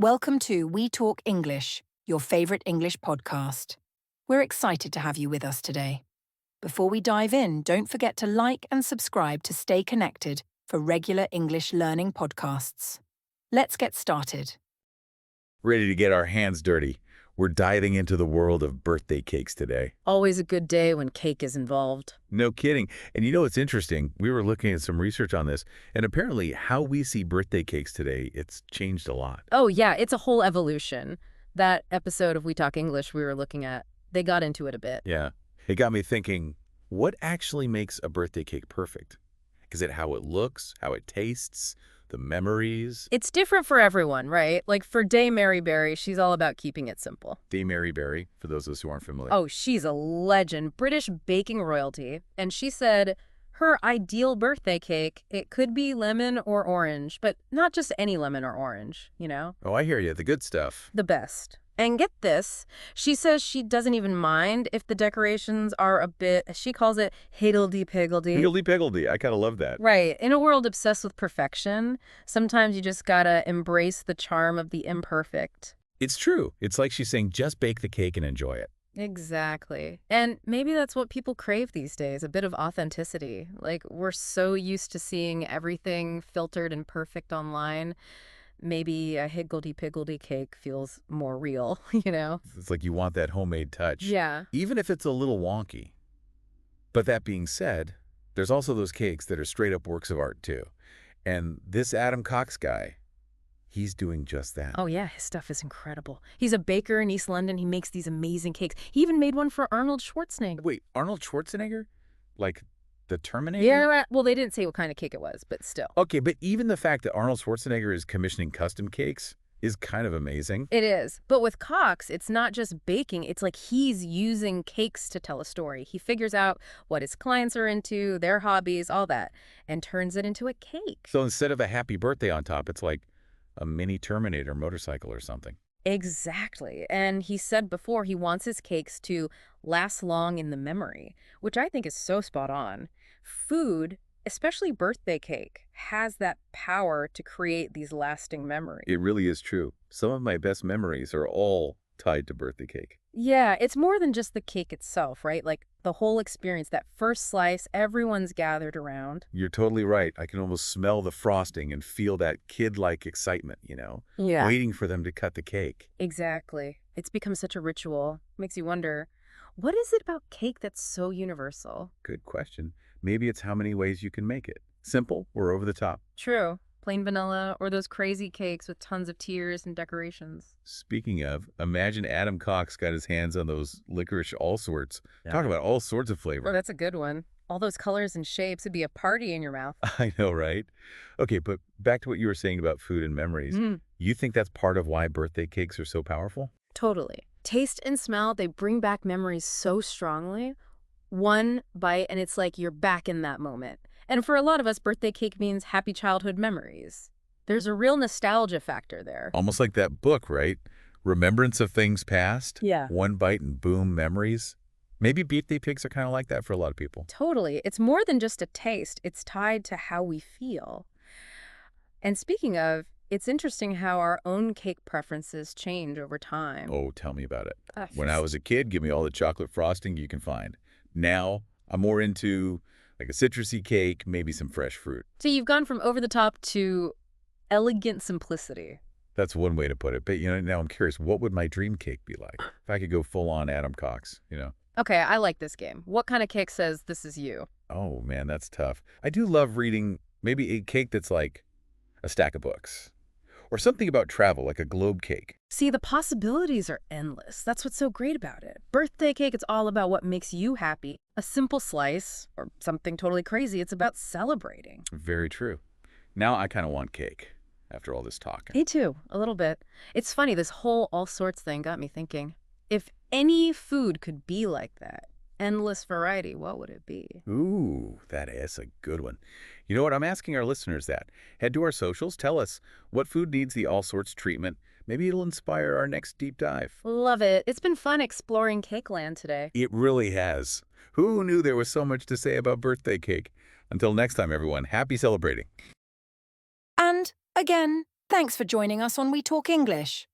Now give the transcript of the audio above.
Welcome to We Talk English, your favorite English podcast. We're excited to have you with us today. Before we dive in, don't forget to like and subscribe to stay connected for regular English learning podcasts. Let's get started. Ready to get our hands dirty. We're diving into the world of birthday cakes today. Always a good day when cake is involved. No kidding. And you know what's interesting? We were looking at some research on this, and apparently how we see birthday cakes today, it's changed a lot. Oh, yeah, it's a whole evolution. That episode of We Talk English we were looking at, they got into it a bit. Yeah. It got me thinking, what actually makes a birthday cake perfect? Is it how it looks, how it tastes, the memories? It's different for everyone, right? Like for Dame Mary Berry, she's all about keeping it simple. Dame Mary Berry, for those of us who aren't familiar. Oh, she's a legend, British baking royalty. And she said her ideal birthday cake, it could be lemon or orange, but not just any lemon or orange, you know? Oh, I hear you. The good stuff. The best. And get this, she says she doesn't even mind if the decorations are a bit, as she calls it, higgledy-piggledy. Higgledy-piggledy. I kind of love that. Right. In a world obsessed with perfection, sometimes you just gotta embrace the charm of the imperfect. It's true. It's like she's saying, just bake the cake and enjoy it. Exactly. And maybe that's what people crave these days, a bit of authenticity. Like, we're so used to seeing everything filtered and perfect online. Maybe a higgledy-piggledy cake feels more real, you know? It's like you want that homemade touch. Yeah. Even if it's a little wonky. But that being said, there's also those cakes that are straight up works of art too. And this Adam Cox guy, he's doing just that. Oh, yeah, his stuff is incredible. He's a baker in East London. He makes these amazing cakes. He even made one for Arnold Schwarzenegger. Wait, Arnold Schwarzenegger? Like the Terminator? Yeah, well, they didn't say what kind of cake it was, but still. Okay, but even the fact that Arnold Schwarzenegger is commissioning custom cakes is kind of amazing. It is. But with Cox, it's not just baking. It's like he's using cakes to tell a story. He figures out what his clients are into, their hobbies, all that, and turns it into a cake. So instead of a happy birthday on top, it's like a mini Terminator motorcycle or something. Exactly. And he said before he wants his cakes to last long in the memory, which I think is so spot on. Food, especially birthday cake, has that power to create these lasting memories. It really is true. Some of my best memories are all tied to birthday cake. Yeah, it's more than just the cake itself, right? Like the whole experience, that first slice, everyone's gathered around. You're totally right. I can almost smell the frosting and feel that kid-like excitement, Yeah. waiting for them to cut the cake. Exactly. It's become such a ritual. Makes you wonder, what is it about cake that's so universal? Good question. Maybe it's how many ways you can make it. Simple or over the top. True. Plain vanilla or those crazy cakes with tons of tiers and decorations. Speaking of, imagine Adam Cox got his hands on those licorice all sorts. Yeah. Talk about all sorts of Oh, flavor. that's a good one. All those colors and shapes would be a party in your mouth. I know, right? Okay, but back to what you were saying about food and memories. You think that's part of why birthday cakes are so powerful? Totally. Taste and smell, they bring back memories so strongly. One bite, and it's like you're back in that moment. And for a lot of us, birthday cake means happy childhood memories. There's a real nostalgia factor there. Almost like that book, right? Remembrance of things past. Yeah. One bite and boom, memories. Maybe birthday cakes are kind of like that for a lot of people. Totally. It's more than just a taste. It's tied to how we feel. And speaking of, it's interesting how our own cake preferences change over time. Oh, tell me about it. Ah, When I was a kid, give me all the chocolate frosting you can find. Now, I'm more into like a citrusy cake, maybe some fresh fruit. So you've gone from over the top to elegant simplicity. That's one way to put it. But, now I'm curious, what would my dream cake be like if I could go full on Adam Cox, Okay, I like this game. What kind of cake says this is you? Oh, man, that's tough. I do love reading maybe a cake that's like a stack of books. Or something about travel, like a globe cake. See, the possibilities are endless. That's what's so great about it. Birthday cake, it's all about what makes you happy. A simple slice, or something totally crazy, it's about celebrating. Very true. Now I kind of want cake after all this talking. Me too, a little bit. It's funny, this whole all sorts thing got me thinking. If any food could be like that, endless variety, what would it be? Ooh, that is a good one. You know what? I'm asking our listeners that. Head to our socials. Tell us what food needs the all sorts treatment. Maybe it'll inspire our next deep dive. Love it. It's been fun exploring cake land today. It really has. Who knew there was so much to say about birthday cake? Until next time, everyone, happy celebrating. And, again, Thanks for joining us on We Talk English.